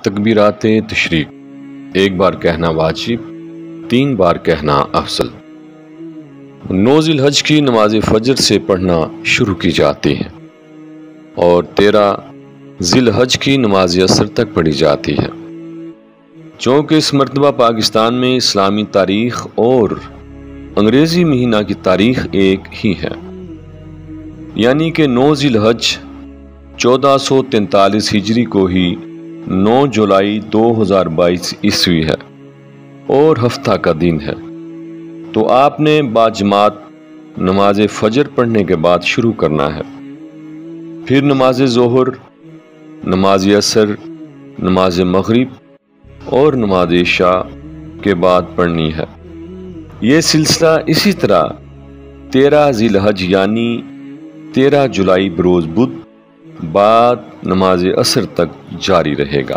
تکبیرات تشریق، ایک بار کہنا واجب، 3 بار کہنا افضل۔ 9 ذی الحج کی نماز فجر سے پڑھنا شروع کی جاتی ہے اور 13 ذی الحج کی نماز عصر تک پڑھی جاتی ہے۔ چونکہ اس مرتبہ پاکستان میں اسلامی تاریخ اور انگریزی مہینہ کی تاریخ ایک ہی ہے، یعنی کہ 9 ذی الحج 1443 ہجری کو ہی 9 جولائی 2022 عیسوی ہے اور ہفتہ کا دن ہے، تو آپ نے باجماعت نماز فجر پڑھنے کے بعد شروع کرنا ہے، پھر نماز ظہر، نماز عصر، نماز مغرب اور نماز عشاء کے بعد پڑھنی ہے۔ یہ سلسلہ اسی طرح 13 ذی الحج یعنی 13 جولائی بروز بدھ بعد نماز عصر تک جاری رہے گا۔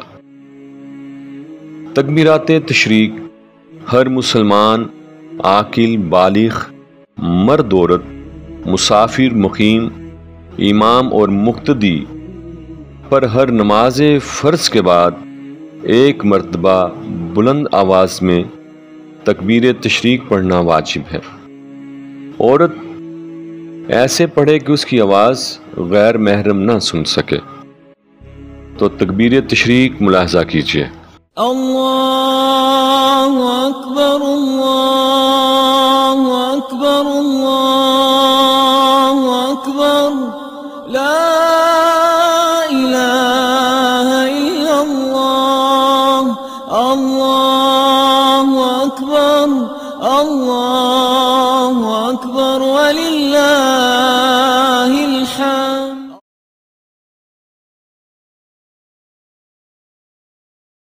تکبیرات تشریق ہر مسلمان عاقل بالغ مرد عورت مسافر مقیم امام اور مقتدی پر ہر نماز فرض کے بعد ایک مرتبہ بلند آواز میں تکبیر تشریق پڑھنا واجب ہے۔ عورت ایسے پڑھے کہ اس کی آواز غیر محرم نہ سن سکے، تو تکبیر تشریق ملاحظہ کیجیے۔ اللہ اکبر اللہ